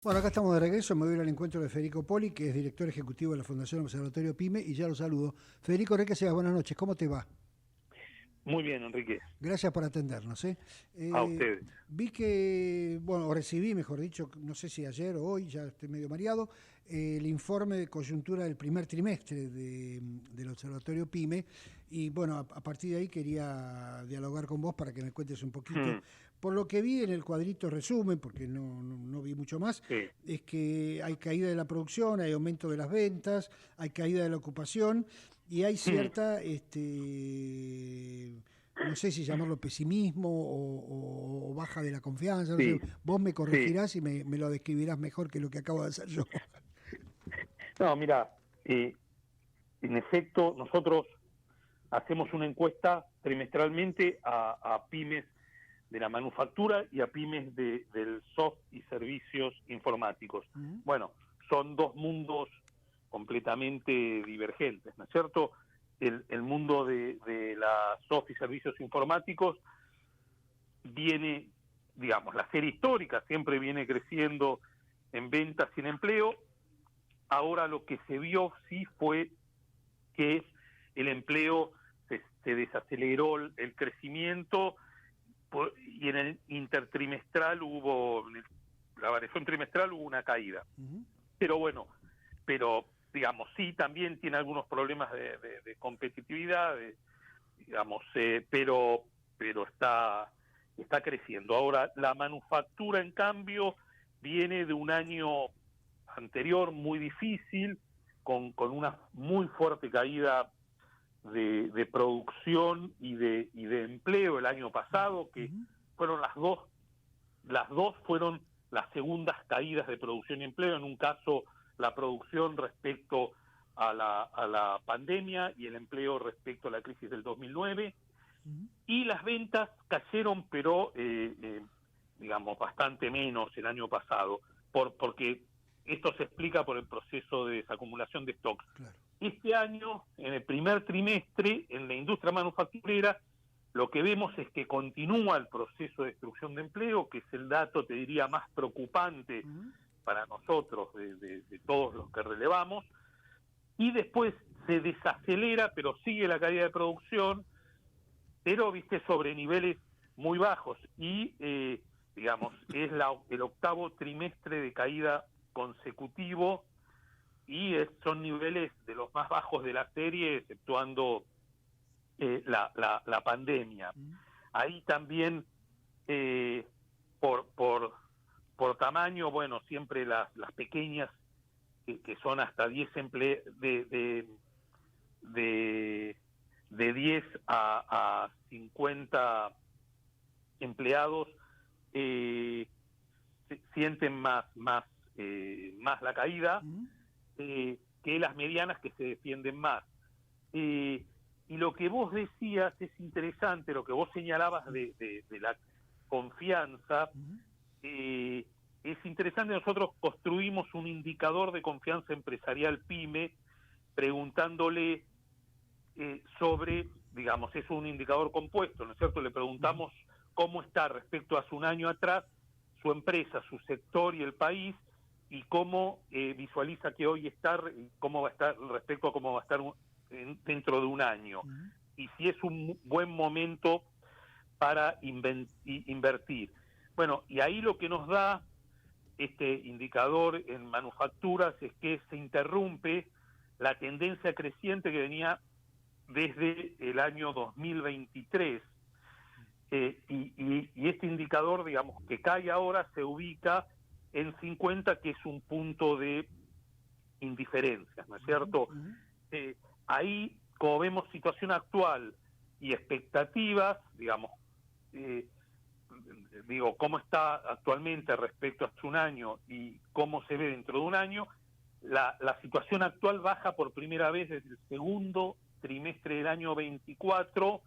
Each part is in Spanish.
Bueno, acá estamos de regreso. Me voy a ir al encuentro de Federico Poli, que es director ejecutivo de la Fundación Observatorio PYME, y ya lo saludo. Federico Requesens, buenas noches. ¿Cómo te va? Muy bien, Enrique. Gracias por atendernos. A ustedes. Vi que, bueno, o recibí, mejor dicho, no sé si ayer o hoy, ya estoy medio mareado, el informe de coyuntura del primer trimestre del Observatorio PYME. Y bueno, a partir de ahí quería dialogar con vos para que me cuentes un poquito. Mm, Por lo que vi en el cuadrito resumen, porque no vi mucho más, sí. es que hay caída de la producción, hay aumento de las ventas, hay caída de la ocupación y hay Mm, cierta, no sé si llamarlo pesimismo o baja de la confianza, no sé, sí, vos me sí. corregirás y me lo describirás mejor que lo que acabo de hacer yo. No, mira, en efecto, nosotros hacemos una encuesta trimestralmente a pymes de la manufactura y a pymes del soft y servicios informáticos. ¿Mm? Bueno, son dos mundos completamente divergentes, ¿no es cierto? El mundo de la soft y servicios informáticos viene, digamos, la serie histórica siempre viene creciendo en ventas y en empleo. Ahora lo que se vio sí fue que el empleo se desaceleró el crecimiento y en el intertrimestral hubo, la variación trimestral hubo una caída. ¿Mm? Pero bueno, pero digamos, sí también tiene algunos problemas de competitividad, digamos, pero está creciendo. Ahora, la manufactura, en cambio, viene de un año anterior muy difícil, con una muy fuerte caída de producción y de empleo el año pasado, que ¿Mm? fueron las dos fueron las segundas caídas de producción y empleo, en un caso la producción respecto a la pandemia y el empleo respecto a la crisis del 2009, ¿Mm? y las ventas cayeron, pero digamos bastante menos el año pasado, porque esto se explica por el proceso de desacumulación de stocks. Claro. Este año, en el primer trimestre, en la industria manufacturera, lo que vemos es que continúa el proceso de destrucción de empleo, que es el dato, te diría, más preocupante ¿Mm? para nosotros de todos los que relevamos, y después se desacelera, pero sigue la caída de producción, pero viste sobre niveles muy bajos y digamos es el octavo trimestre de caída consecutivo y son niveles de los más bajos de la serie, exceptuando la pandemia. ¿Mm? Ahí también eh, por, por, por tamaño, bueno, siempre las pequeñas que son hasta 10 de, de 10 a 50 empleados eh, sienten más la caída ¿Mm? que las medianas, que se defienden más. Eh, y lo que vos decías es interesante, lo que vos señalabas de la confianza, ¿Mm? eh, es interesante. Nosotros construimos un indicador de confianza empresarial PYME preguntándole sobre, digamos, es un indicador compuesto, ¿no es cierto? Le ¿Mm? preguntamos cómo está respecto a hace un año atrás su empresa, su sector y el país, y cómo visualiza que hoy está, cómo va a estar respecto a cómo va a estar dentro de un año. ¿Mm? Y si es un buen momento para invertir. Bueno, y ahí lo que nos da este indicador en manufacturas es que se interrumpe la tendencia creciente que venía desde el año 2023. Y este indicador, digamos, que cae ahora, se ubica en 50, que es un punto de indiferencia, ¿no es ¿Mm? cierto? ¿Mm? Ahí, como vemos situación actual y expectativas, digamos, eh, digo, cómo está actualmente respecto a hace un año y cómo se ve dentro de un año, la situación actual baja por primera vez desde el segundo trimestre del año 24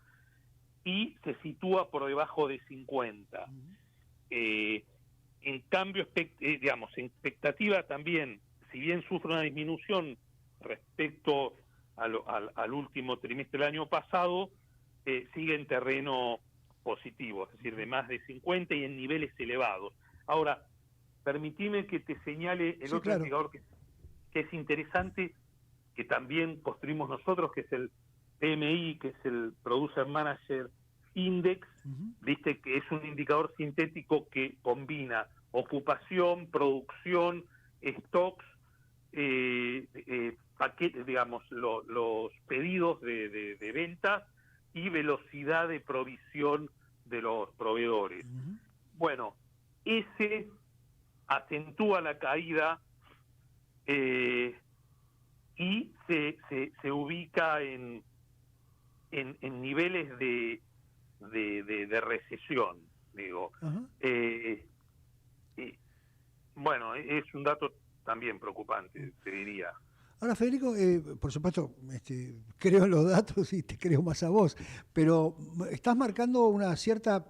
y se sitúa por debajo de 50. ¿Mm? Eh, en cambio, digamos, en expectativa también, si bien sufre una disminución respecto al último trimestre del año pasado, sigue en terreno positivo, es decir, de más de 50 y en niveles elevados. Ahora, permitime que te señale el Sí, otro claro. indicador que es interesante, que también construimos nosotros, que es el PMI, que es el Producer Manager Index, Ujú. viste que es un indicador sintético que combina ocupación, producción, stocks, paquetes, digamos, los pedidos de venta y velocidad de provisión de los proveedores. Ujú. Bueno, ese acentúa la caída y se ubica en niveles de recesión, digo. Ajá. Y, bueno, es un dato también preocupante, te diría. Ahora, Federico, por supuesto, creo en los datos y te creo más a vos, pero estás marcando una cierta,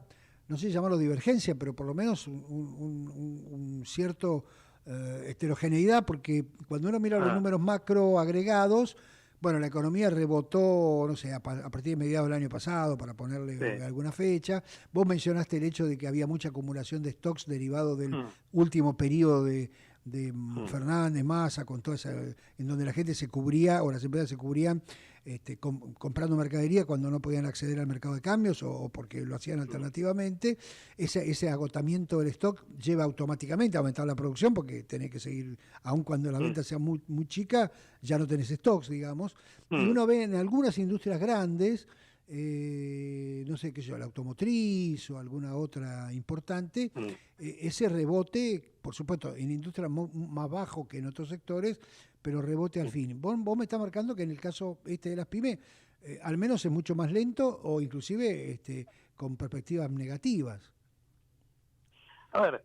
no sé si llamarlo divergencia, pero por lo menos un cierto heterogeneidad, porque cuando uno mira los Ah, números macro agregados, bueno, la economía rebotó, no sé, a partir de mediados del año pasado, para ponerle sí. alguna fecha. Vos mencionaste el hecho de que había mucha acumulación de stocks derivado del Mm, último periodo de mm, Fernández, Massa, con toda esa, en donde la gente se cubría, o las empresas se cubrían comprando mercadería cuando no podían acceder al mercado de cambios o porque lo hacían mm, alternativamente. Ese agotamiento del stock lleva automáticamente a aumentar la producción porque tenés que seguir, aun cuando la mm, venta sea muy chica, ya no tenés stocks, digamos. Y mm, uno ve en algunas industrias grandes, no sé qué sé yo, la automotriz o alguna otra importante, mm. ese rebote, por supuesto, en industrias más bajo que en otros sectores, pero rebote al fin. Vos me estás marcando que en el caso de las pymes, al menos es mucho más lento o inclusive con perspectivas negativas. A ver,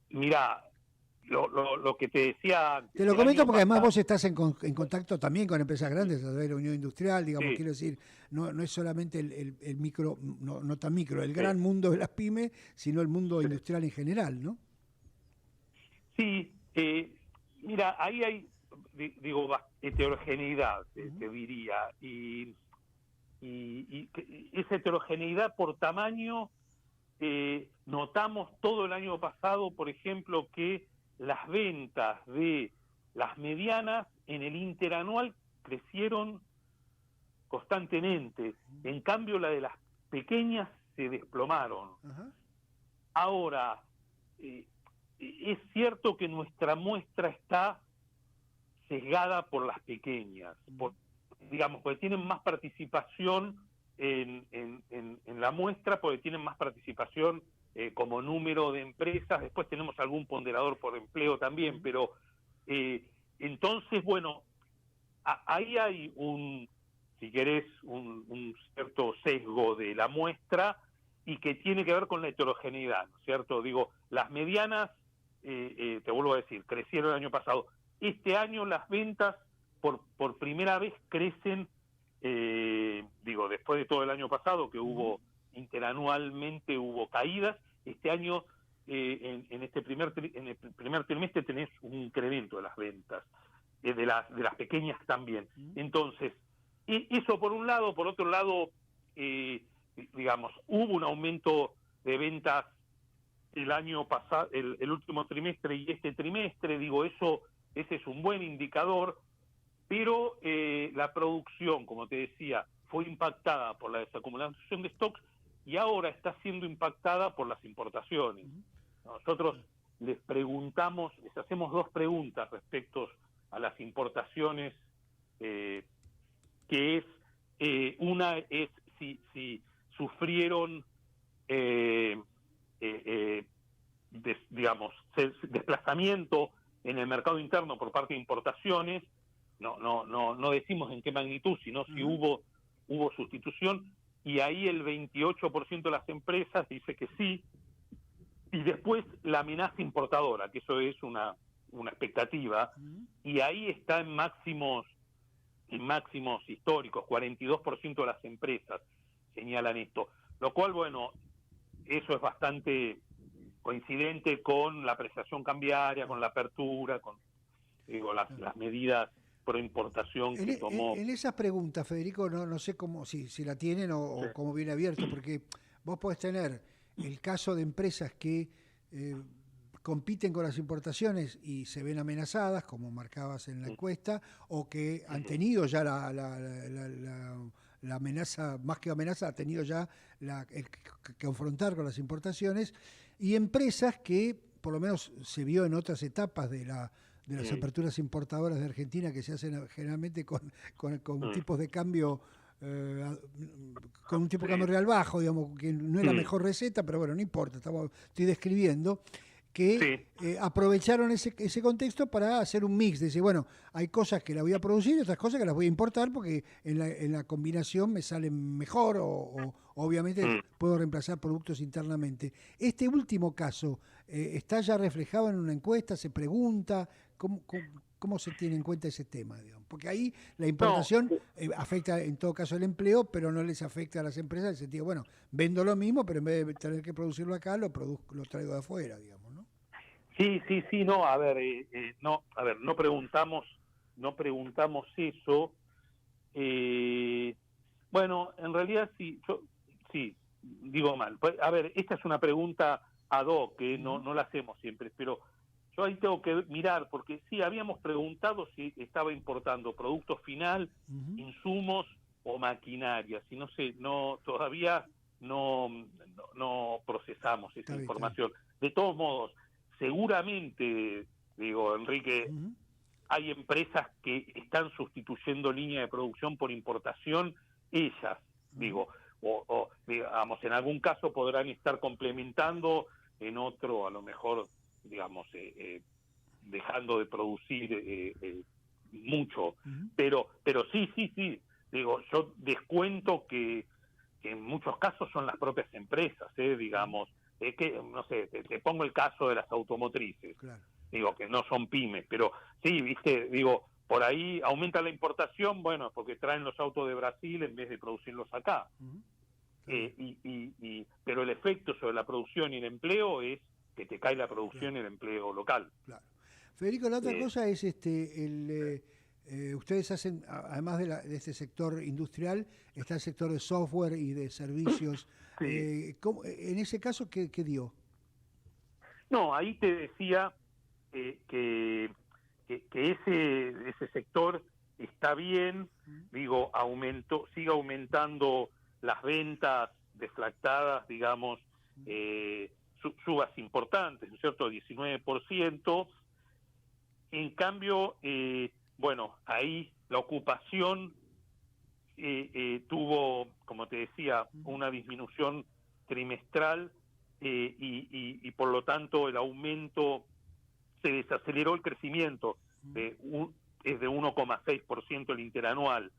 mirá, lo que te decía antes, Te lo el comento año porque además pasado, vos estás en contacto también con empresas grandes a través de la Unión Industrial, digamos, sí, quiero decir, no es solamente el micro, no tan micro, el sí, gran mundo de las pymes, sino el mundo sí. industrial en general, ¿no? Sí, mira, ahí hay, digo, heterogeneidad, Ujú. te diría, y esa heterogeneidad por tamaño, notamos todo el año pasado, por ejemplo, que las ventas de las medianas en el interanual crecieron constantemente, en cambio la de las pequeñas se desplomaron. Ajá. Ahora, eh, es cierto que nuestra muestra está sesgada por las pequeñas, digamos, porque tienen más participación en la muestra, porque tienen más participación como número de empresas, después tenemos algún ponderador por empleo también, Ujú. pero entonces, bueno, ahí hay si querés, un cierto sesgo de la muestra y que tiene que ver con la heterogeneidad, ¿no es cierto? Digo, las medianas, te vuelvo a decir, crecieron el año pasado. Este año las ventas por primera vez crecen, digo, después de todo el año pasado que Ujú. interanualmente hubo caídas, este año en en el primer trimestre tenés un incremento de las ventas, de las pequeñas también. Ujú. Entonces, eso por un lado, por otro lado, digamos, hubo un aumento de ventas el año pasado, el último trimestre y este trimestre, digo, ese es un buen indicador, pero la producción, como te decía, fue impactada por la desacumulación de stocks y ahora está siendo impactada por las importaciones. Ujú. Nosotros les hacemos dos preguntas respecto a las importaciones, eh, que es, una es si sufrieron, eh, eh, digamos, desplazamiento en el mercado interno por parte de importaciones, no decimos en qué magnitud, sino si Ajá. hubo sustitución, y ahí el 28% de las empresas dice que sí, y después la amenaza importadora, que eso es una expectativa, Ujú. y ahí está en máximos históricos, 42% de las empresas señalan esto, lo cual, bueno, eso es bastante coincidente con la apreciación cambiaria, con la apertura, con digo, las medidas pro importación En, que e- tomó. en esas preguntas, Federico, no sé cómo, si la tienen Sí, o cómo viene abierto, porque vos podés tener el caso de empresas que compiten con las importaciones y se ven amenazadas, como marcabas en la encuesta, o que han tenido ya la amenaza, más que amenaza, ha tenido ya el confrontar con las importaciones, y empresas que, por lo menos se vio en otras etapas de las aperturas importadoras de Argentina, que se hacen generalmente con tipos de cambio, con un tipo de cambio real bajo, digamos, que no es la mejor receta, pero bueno, no importa, estoy describiendo, que aprovecharon ese contexto para hacer un mix, de decir, bueno, hay cosas que las voy a producir y otras cosas que las voy a importar porque en la combinación me salen mejor o obviamente puedo reemplazar productos internamente. Este último caso, ¿está ya reflejado en una encuesta? ¿Se pregunta? ¿Cómo se tiene en cuenta ese tema, digamos? Porque ahí la importación afecta en todo caso el empleo, pero no les afecta a las empresas en el sentido, bueno, vendo lo mismo, pero en vez de tener que producirlo acá, lo traigo de afuera, digamos, ¿no? Sí, no, a ver, no preguntamos eso. Bueno, en realidad sí, digo mal. A ver, esta es una pregunta ad hoc, que no la hacemos siempre, pero yo ahí tengo que mirar, porque sí, habíamos preguntado si estaba importando producto final, insumos o maquinaria, si no sé, todavía no procesamos esa información. De todos modos, seguramente, digo, Enrique, hay empresas que están sustituyendo línea de producción por importación, ellas, digo, o digamos, en algún caso podrán estar complementando, en otro a lo mejor, digamos, dejando de producir mucho, pero sí, digo, yo descuento que en muchos casos son las propias empresas, digamos, que, no sé, te pongo el caso de las automotrices, claro. Digo, que no son pymes, pero sí, viste, digo, por ahí aumenta la importación, bueno, porque traen los autos de Brasil en vez de producirlos acá. Pero el efecto sobre la producción y el empleo es que te cae la producción y el empleo local. Claro. Federico, la otra cosa es ustedes hacen, además de este sector industrial, está el sector de software y de servicios. En ese caso, ¿qué dio? No, ahí te decía que ese sector está bien, digo, sigue aumentando las ventas deflactadas, digamos, subas importantes, ¿no es cierto?, 19%. En cambio, bueno, ahí la ocupación tuvo, como te decía, una disminución trimestral y por lo tanto el aumento, se desaceleró el crecimiento, es de 1,6% el interanual.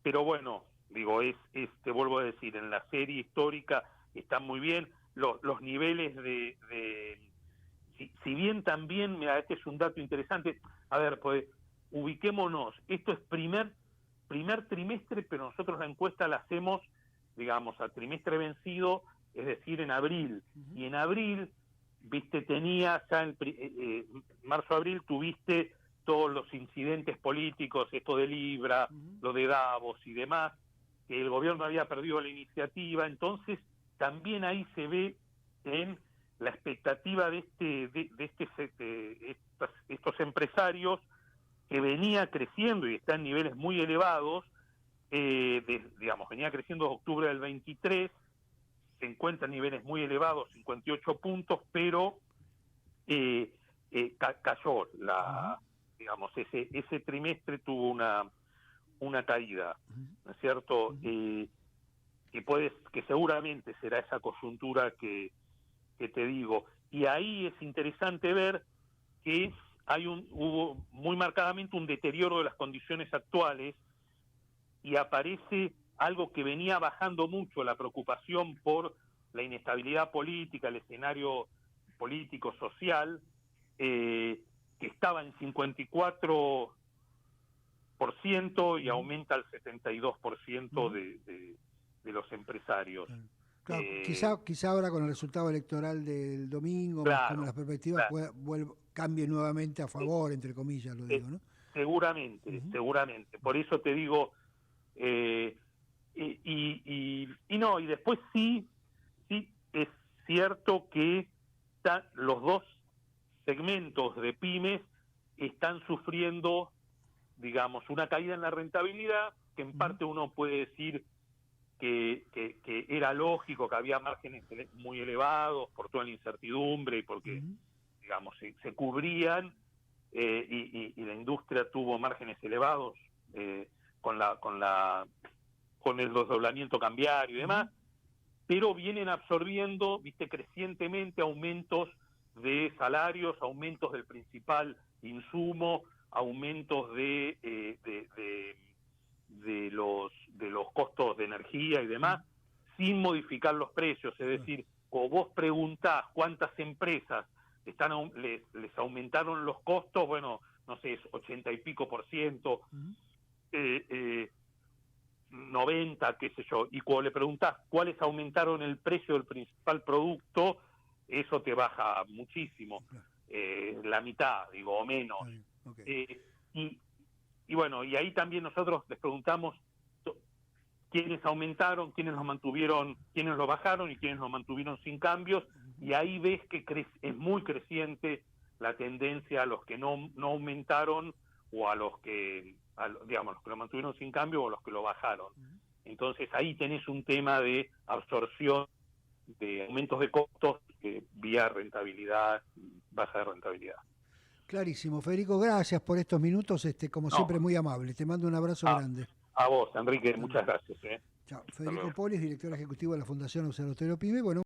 Pero bueno, digo, te vuelvo a decir, en la serie histórica están muy bien los niveles si bien también, mira, este es un dato interesante, a ver, pues ubiquémonos, esto es primer trimestre, pero nosotros la encuesta la hacemos, digamos, al trimestre vencido, es decir, en abril, y en abril, viste, tenía ya marzo-abril tuviste todos los incidentes políticos, esto de Libra, lo de Davos y demás, que el gobierno había perdido la iniciativa, entonces también ahí se ve en la expectativa de estos empresarios, que venía creciendo y está en niveles muy elevados, digamos, venía creciendo desde octubre del 23, se encuentra en niveles muy elevados, 58 puntos, pero cayó digamos, ese trimestre tuvo una caída, ¿no es cierto? Que seguramente será esa coyuntura que te digo, y ahí es interesante ver que hubo muy marcadamente un deterioro de las condiciones actuales, y aparece algo que venía bajando mucho, la preocupación por la inestabilidad política, el escenario político social, que estaba en 54% y aumenta al 72% de los empresarios. Claro, quizá ahora con el resultado electoral del domingo, claro, como las perspectivas cambie nuevamente a favor, entre comillas, lo digo, ¿no? Seguramente. Por eso te digo, Y después sí es cierto que los dos segmentos de pymes están sufriendo, digamos, una caída en la rentabilidad, que en parte uno puede decir que era lógico, que había márgenes muy elevados por toda la incertidumbre y porque, digamos, se cubrían, y la industria tuvo márgenes elevados con el desdoblamiento cambiario y demás, pero vienen absorbiendo, crecientemente aumentos de salarios, aumentos del principal insumo, aumentos de los costos de energía y demás, sin modificar los precios. Es decir, o vos preguntás cuántas empresas les aumentaron los costos, bueno, no sé, es 80 y pico %, 90, qué sé yo, y cuando le preguntás cuáles aumentaron el precio del principal producto, eso te baja muchísimo, la mitad, digo, o menos. Okay. Y bueno, y ahí también nosotros les preguntamos quiénes aumentaron, quiénes los mantuvieron, quiénes lo bajaron y quiénes lo mantuvieron sin cambios, y ahí ves que es muy creciente la tendencia a los que no aumentaron, o a los que, digamos, los que lo mantuvieron sin cambio o los que lo bajaron. Entonces ahí tenés un tema de absorción de aumentos de costos vía rentabilidad, baja de rentabilidad. Clarísimo. Federico, gracias por estos minutos, como siempre muy amable. Te mando un abrazo grande. A vos, Enrique, muchas gracias. Chao. Federico Polis, director ejecutivo de la Fundación Observatorio PYME. Bueno,